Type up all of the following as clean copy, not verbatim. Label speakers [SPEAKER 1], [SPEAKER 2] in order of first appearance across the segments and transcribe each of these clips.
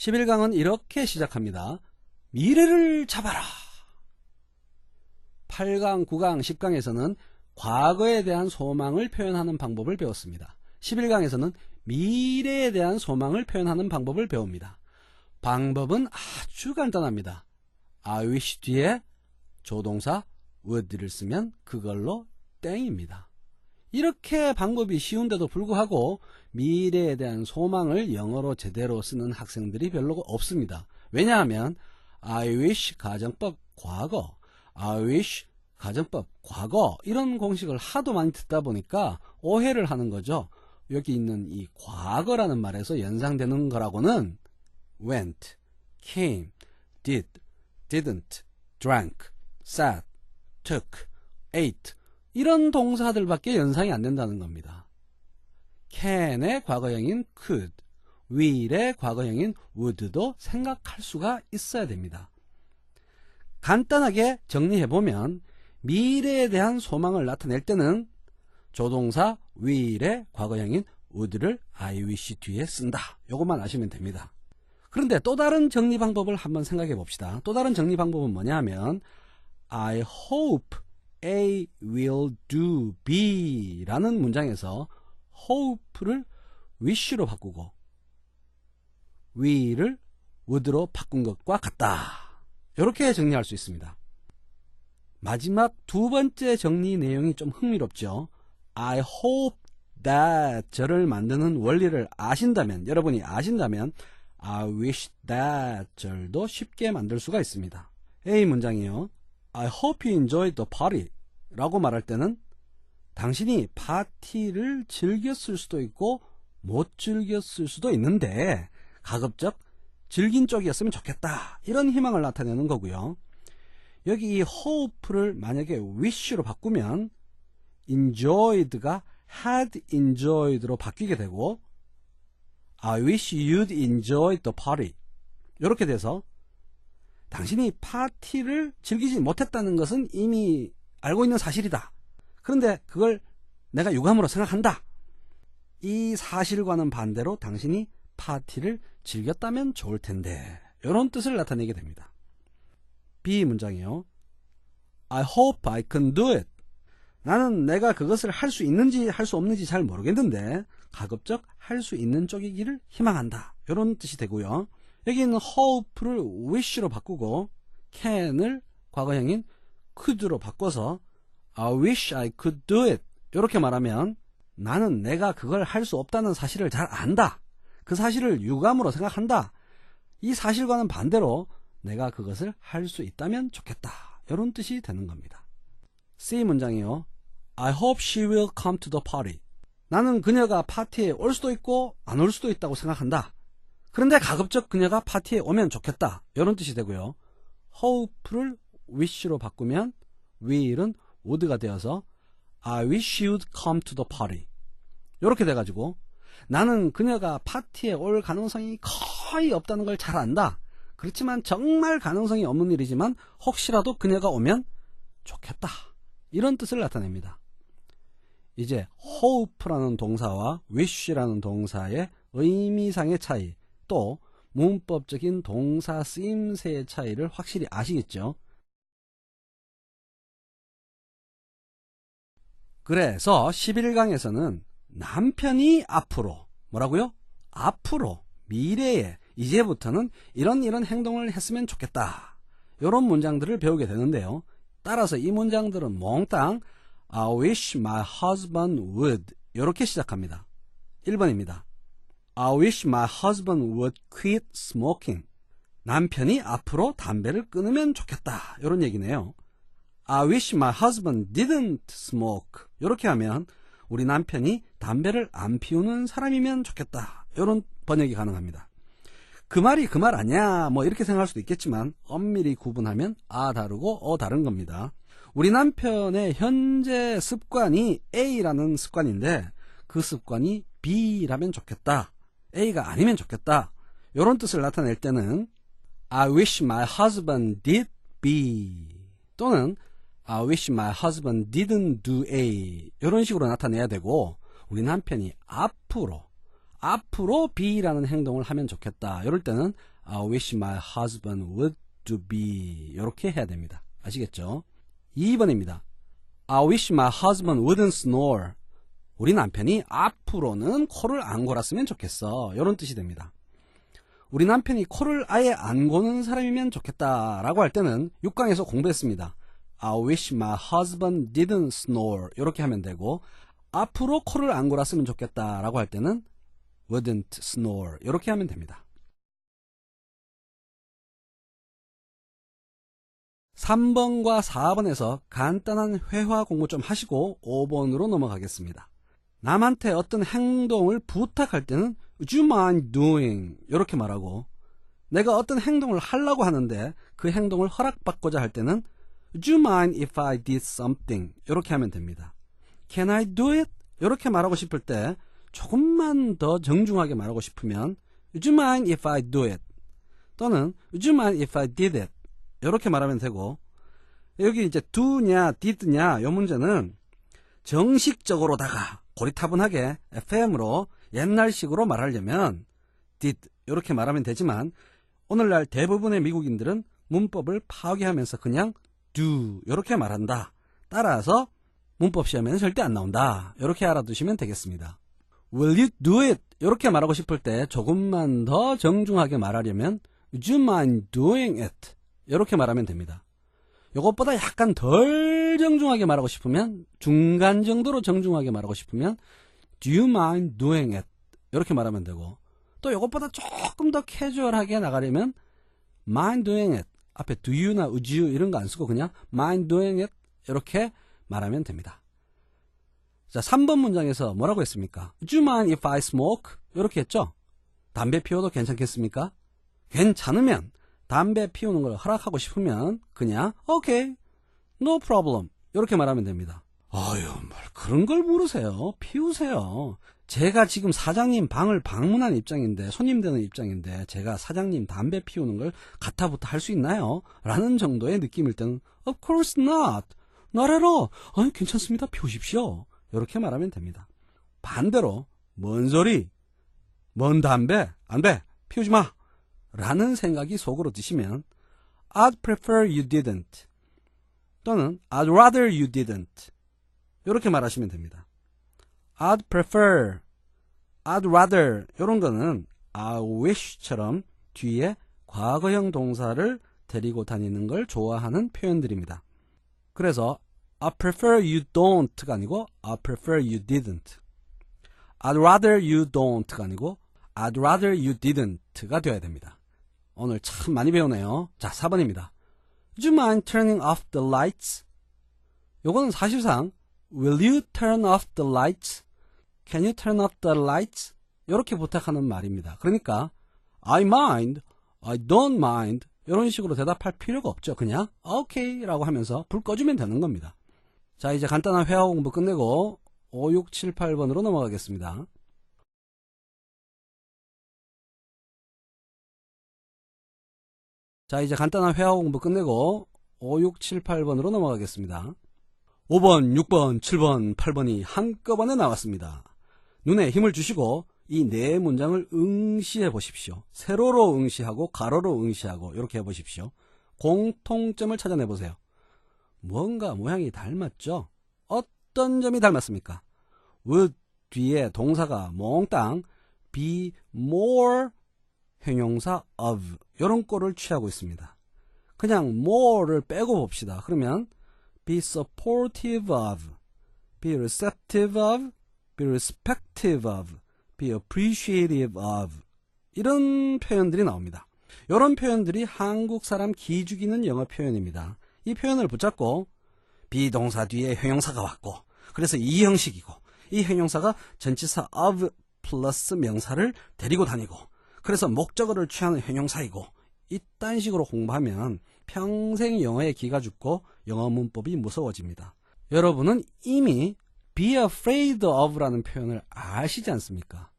[SPEAKER 1] 11강은 이렇게 시작합니다. 미래를 잡아라. 8강, 9강, 10강에서는 과거에 대한 소망을 표현하는 방법을 배웠습니다. 11강에서는 미래에 대한 소망을 표현하는 방법을 배웁니다. 방법은 아주 간단합니다. I wish 뒤에 조동사 would를 쓰면 그걸로 땡입니다. 이렇게 방법이 쉬운데도 불구하고 미래에 대한 소망을 영어로 제대로 쓰는 학생들이 별로 없습니다. 왜냐하면 I wish 가정법 과거, I wish 가정법 과거 이런 공식을 하도 많이 듣다 보니까 오해를 하는 거죠. 여기 있는 이 과거라는 말에서 연상되는 거라고는 went, came, did, didn't, drank, sat, took, ate 이런 동사들밖에 연상이 안 된다는 겁니다. can의 과거형인 could, will의 과거형인 would도 생각할 수가 있어야 됩니다. 간단하게 정리해보면 미래에 대한 소망을 나타낼 때는 조동사 will의 과거형인 would를 I wish 뒤에 쓴다. 이것만 아시면 됩니다. 그런데 또 다른 정리 방법을 한번 생각해 봅시다. 또 다른 정리 방법은 뭐냐 하면 I hope A will do B 라는 문장에서 hope를 wish로 바꾸고 will을 would로 바꾼 것과 같다. 이렇게 정리할 수 있습니다. 마지막 두 번째 정리 내용이 좀 흥미롭죠. I hope that 절을 만드는 원리를 아신다면, 여러분이 아신다면 I wish that 절도 쉽게 만들 수가 있습니다. A 문장이요. I hope you enjoyed the party 라고 말할 때는 당신이 파티를 즐겼을 수도 있고 못 즐겼을 수도 있는데 가급적 즐긴 쪽이었으면 좋겠다. 이런 희망을 나타내는 거고요. 여기 이 hope를 만약에 wish로 바꾸면 enjoyed가 had enjoyed로 바뀌게 되고 I wish you'd enjoyed the party 이렇게 돼서 당신이 파티를 즐기지 못했다는 것은 이미 알고 있는 사실이다. 그런데 그걸 내가 유감으로 생각한다. 이 사실과는 반대로 당신이 파티를 즐겼다면 좋을 텐데 이런 뜻을 나타내게 됩니다. B 문장이요. I hope I can do it. 나는 내가 그것을 할 수 있는지 할 수 없는지 잘 모르겠는데 가급적 할 수 있는 쪽이기를 희망한다. 이런 뜻이 되고요. 여기는 hope를 wish로 바꾸고 can을 과거형인 could로 바꿔서 I wish I could do it 이렇게 말하면 나는 내가 그걸 할 수 없다는 사실을 잘 안다. 그 사실을 유감으로 생각한다. 이 사실과는 반대로 내가 그것을 할 수 있다면 좋겠다. 이런 뜻이 되는 겁니다. C 문장이요. I hope she will come to the party. 나는 그녀가 파티에 올 수도 있고 안 올 수도 있다고 생각한다. 그런데 가급적 그녀가 파티에 오면 좋겠다. 이런 뜻이 되고요. hope를 wish로 바꾸면 will은 would가 되어서 I wish you'd come to the party. 이렇게 돼가지고 나는 그녀가 파티에 올 가능성이 거의 없다는 걸 잘 안다. 그렇지만 정말 가능성이 없는 일이지만 혹시라도 그녀가 오면 좋겠다. 이런 뜻을 나타냅니다. 이제 hope라는 동사와 wish라는 동사의 의미상의 차이, 또 문법적인 동사 쓰임새의 차이를 확실히 아시겠죠? 그래서 11강에서는 남편이 앞으로, 뭐라고요? 앞으로, 미래에, 이제부터는 이런 행동을 했으면 좋겠다. 이런 문장들을 배우게 되는데요. 따라서 이 문장들은 몽땅 I wish my husband would 이렇게 시작합니다. 1번입니다. I wish my husband would quit smoking. 남편이 앞으로 담배를 끊으면 좋겠다. 이런 얘기네요. I wish my husband didn't smoke. 이렇게 하면 우리 남편이 담배를 안 피우는 사람이면 좋겠다. 이런 번역이 가능합니다. 그 말이 그 말 아니야 뭐 이렇게 생각할 수도 있겠지만 엄밀히 구분하면 아 다르고 어 다른 겁니다. 우리 남편의 현재 습관이 A라는 습관인데 그 습관이 B라면 좋겠다. A가 아니면 좋겠다. 이런 뜻을 나타낼 때는 I wish my husband did B 또는 I wish my husband didn't do A 이런 식으로 나타내야 되고 우리 남편이 앞으로 B라는 행동을 하면 좋겠다. 이럴 때는 I wish my husband would be 이렇게 해야 됩니다. 아시겠죠? 2번입니다. I wish my husband wouldn't snore. 우리 남편이 앞으로는 코를 안 골았으면 좋겠어. 이런 뜻이 됩니다. 우리 남편이 코를 아예 안 고는 사람이면 좋겠다 라고 할 때는 6강에서 공부했습니다. I wish my husband didn't snore 이렇게 하면 되고, 앞으로 코를 안 골았으면 좋겠다 라고 할 때는 wouldn't snore 이렇게 하면 됩니다. 3번과 4번에서 간단한 회화 공부 좀 하시고 5번으로 넘어가겠습니다. 남한테 어떤 행동을 부탁할 때는 Would you mind doing? 이렇게 말하고, 내가 어떤 행동을 하려고 하는데 그 행동을 허락받고자 할 때는 Would you mind if I did something? 이렇게 하면 됩니다. Can I do it? 이렇게 말하고 싶을 때 조금만 더 정중하게 말하고 싶으면 Would you mind if I do it? 또는 Would you mind if I did it? 이렇게 말하면 되고, 여기 이제 do냐 did냐 이 문제는 정식적으로다가 고리타분하게 FM으로 옛날식으로 말하려면 did 이렇게 말하면 되지만, 오늘날 대부분의 미국인들은 문법을 파괴하면서 그냥 do 이렇게 말한다. 따라서 문법 시험에는 절대 안 나온다. 이렇게 알아두시면 되겠습니다. Will you do it? 이렇게 말하고 싶을 때 조금만 더 정중하게 말하려면 Would you mind doing it? 이렇게 말하면 됩니다. 이것보다 약간 덜 정중하게 말하고 싶으면, 중간 정도로 정중하게 말하고 싶으면 Do you mind doing it? 이렇게 말하면 되고, 또 이것보다 조금 더 캐주얼하게 나가려면 mind doing it 앞에 do you나 would you 이런 거 안 쓰고 그냥 mind doing it 이렇게 말하면 됩니다. 자, 3번 문장에서 뭐라고 했습니까? Would you mind if I smoke? 이렇게 했죠? 담배 피워도 괜찮겠습니까? 괜찮으면, 담배 피우는 걸 허락하고 싶으면 그냥 okay, no problem 이렇게 말하면 됩니다. 아유, 뭘 그런 걸 물으세요. 피우세요. 제가 지금 사장님 방을 방문한 입장인데, 손님 되는 입장인데 제가 사장님 담배 피우는 걸 가타부터 할 수 있나요? 라는 정도의 느낌일 때는 Of course not. Not at all. 아니, 괜찮습니다. 피우십시오. 이렇게 말하면 됩니다. 반대로 뭔 소리? 뭔 담배? 안 돼. 피우지 마. 라는 생각이 속으로 드시면 I'd prefer you didn't 또는 I'd rather you didn't 이렇게 말하시면 됩니다. I'd prefer, I'd rather 이런 거는 I wish처럼 뒤에 과거형 동사를 데리고 다니는 걸 좋아하는 표현들입니다. 그래서 I prefer you don't가 아니고 I prefer you didn't, I'd rather you don't가 아니고 I'd rather you didn't가 되어야 됩니다. 오늘 참 많이 배우네요. 자, 4번입니다. Would you mind turning off the lights? 요거는 사실상 Will you turn off the lights? Can you turn off the lights? 이렇게 부탁하는 말입니다. 그러니까 I mind, I don't mind 이런 식으로 대답할 필요가 없죠. 그냥 okay 라고 하면서 불 꺼주면 되는 겁니다. 자, 이제 간단한 회화 공부 끝내고 5, 6, 7, 8번으로 넘어가겠습니다. 자, 이제 간단한 회화 공부 끝내고 5, 6, 7, 8번으로 넘어가겠습니다. 5번, 6번, 7번, 8번이 한꺼번에 나왔습니다. 눈에 힘을 주시고 이 네 문장을 응시해 보십시오. 세로로 응시하고 가로로 응시하고 이렇게 해보십시오. 공통점을 찾아내 보세요. 뭔가 모양이 닮았죠? 어떤 점이 닮았습니까? would 뒤에 동사가 몽땅 be more 형용사 of 이런 꼴을 취하고 있습니다. 그냥 more를 빼고 봅시다. 그러면 be supportive of, be receptive of, be respective of, be appreciative of 이런 표현들이 나옵니다. 이런 표현들이 한국 사람 기죽이는 영어 표현입니다. 이 표현을 붙잡고 비동사 뒤에 형용사가 왔고, 그래서 이 형식이고, 이 형용사가 전치사 of 플러스 명사를 데리고 다니고, 그래서 목적어를 취하는 형용사이고, 이딴 식으로 공부하면 평생 영어에 기가 죽고 영어 문법이 무서워집니다. 여러분은 이미 be afraid of 라는 표현을 아시지 않습니까?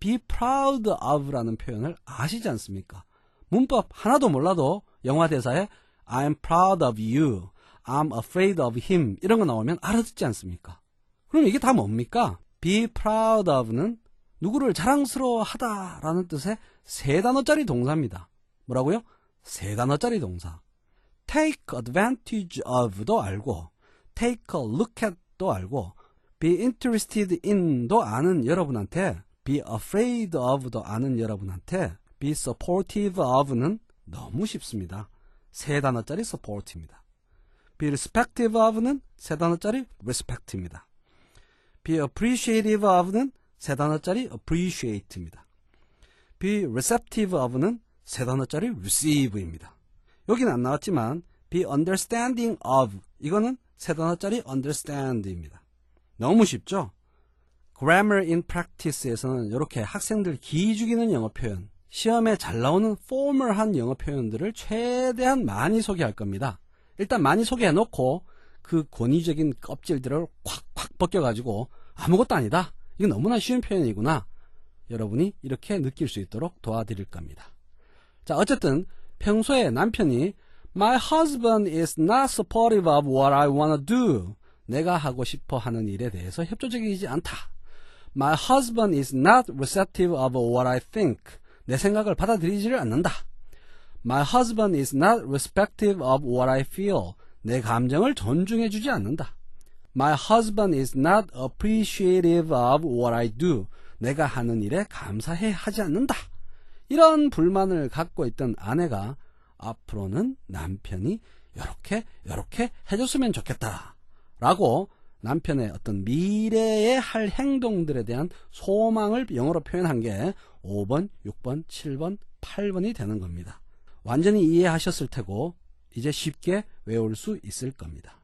[SPEAKER 1] be proud of 라는 표현을 아시지 않습니까? 문법 하나도 몰라도 영화 대사에 I'm proud of you, I'm afraid of him 이런 거 나오면 알아듣지 않습니까? 그럼 이게 다 뭡니까? be proud of는 누구를 자랑스러워하다 라는 뜻의 세 단어짜리 동사입니다. 뭐라고요? 세 단어짜리 동사. take advantage of도 알고, take a look at도 알고, be interested in도 아는 여러분한테, be afraid of도 아는 여러분한테, be supportive of는 너무 쉽습니다. 세 단어짜리 support입니다. be respective of는 세 단어짜리 respect입니다. be appreciative of는 세 단어짜리 appreciate입니다. be receptive of는 세 단어짜리 receive입니다. 여기는 안 나왔지만 be understanding of 이거는 세 단어짜리 understand입니다. 너무 쉽죠? Grammar in Practice에서는 이렇게 학생들 기죽이는 영어 표현, 시험에 잘 나오는 포멀한 영어 표현들을 최대한 많이 소개할 겁니다. 일단 많이 소개해 놓고 그 권위적인 껍질들을 콱콱 벗겨가지고 아무것도 아니다. 이건 너무나 쉬운 표현이구나. 여러분이 이렇게 느낄 수 있도록 도와드릴 겁니다. 자, 어쨌든 평소에 남편이 My husband is not supportive of what I want to do. 내가 하고 싶어 하는 일에 대해서 협조적이지 않다. My husband is not receptive of what I think. 내 생각을 받아들이지를 않는다. My husband is not respective of what I feel. 내 감정을 존중해주지 않는다. My husband is not appreciative of what I do. 내가 하는 일에 감사해 하지 않는다. 이런 불만을 갖고 있던 아내가 앞으로는 남편이 이렇게 해줬으면 좋겠다 라고 남편의 어떤 미래에 할 행동들에 대한 소망을 영어로 표현한 게 5번, 6번, 7번, 8번이 되는 겁니다. 완전히 이해하셨을 테고 이제 쉽게 외울 수 있을 겁니다.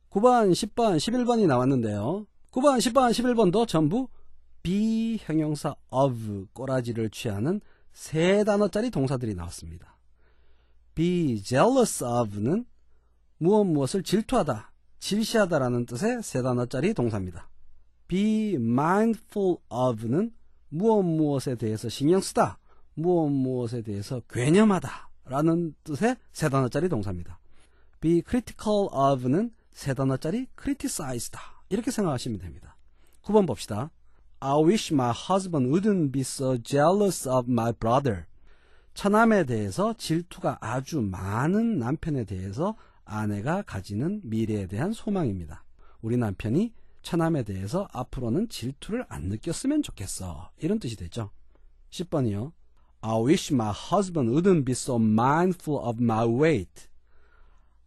[SPEAKER 1] 9번, 10번, 11번이 나왔는데요. 9번, 10번, 11번도 전부 비형용사 of 꼬라지를 취하는 세 단어짜리 동사들이 나왔습니다. be jealous of는 무엇을 질투하다, 질시하다라는 뜻의 세 단어짜리 동사입니다. be mindful of는 무엇에 대해서 신경 쓰다, 무엇에 대해서 괴념하다 라는 뜻의 세 단어짜리 동사입니다. be critical of는 세 단어짜리 criticize다 이렇게 생각하시면 됩니다. 9번 봅시다. I wish my husband wouldn't be so jealous of my brother. 처남에 대해서 질투가 아주 많은 남편에 대해서 아내가 가지는 미래에 대한 소망입니다. 우리 남편이 처남에 대해서 앞으로는 질투를 안 느꼈으면 좋겠어. 이런 뜻이 되죠. 10번이요. I wish my husband wouldn't be so mindful of my weight.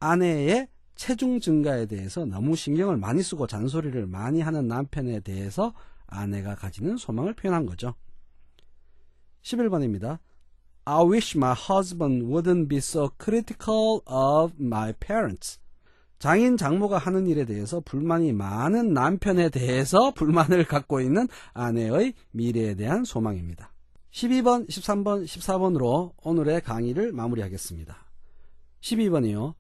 [SPEAKER 1] 아내의 체중 증가에 대해서 너무 신경을 많이 쓰고 잔소리를 많이 하는 남편에 대해서 아내가 가지는 소망을 표현한 거죠. 11번입니다. I wish my husband wouldn't be so critical of my parents. 장인 장모가 하는 일에 대해서 불만이 많은 남편에 대해서 불만을 갖고 있는 아내의 미래에 대한 소망입니다. 12번, 13번, 14번으로 오늘의 강의를 마무리하겠습니다. 12번이요.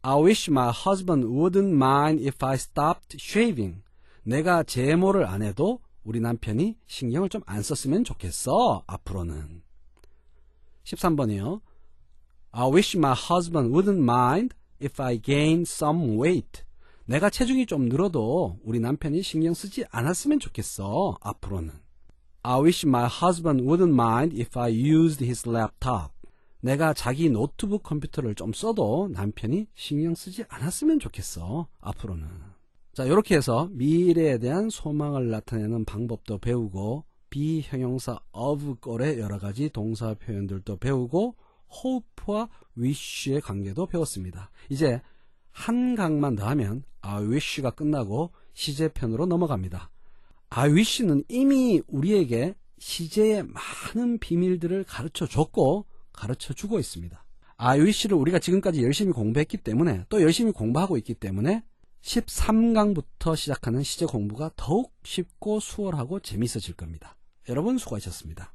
[SPEAKER 1] I wish my husband wouldn't mind if I stopped shaving. 내가 제모를 안 해도 우리 남편이 신경을 좀 안 썼으면 좋겠어. 앞으로는. 13번이요. I wish my husband wouldn't mind if I gained some weight. 내가 체중이 좀 늘어도 우리 남편이 신경 쓰지 않았으면 좋겠어. 앞으로는. I wish my husband wouldn't mind if I used his laptop. 내가 자기 노트북 컴퓨터를 좀 써도 남편이 신경 쓰지 않았으면 좋겠어. 앞으로는. 자, 이렇게 해서 미래에 대한 소망을 나타내는 방법도 배우고 비형용사 of 꼴의 여러가지 동사 표현들도 배우고 hope와 wish의 관계도 배웠습니다. 이제 한 강만 더 하면 I wish가 끝나고 시제편으로 넘어갑니다. I wish는 이미 우리에게 시제의 많은 비밀들을 가르쳐줬고 가르쳐주고 있습니다. I wish를 우리가 지금까지 열심히 공부했기 때문에 또 열심히 공부하고 있기 때문에 13강부터 시작하는 시제 공부가 더욱 쉽고 수월하고 재미있어질 겁니다. 여러분 수고하셨습니다.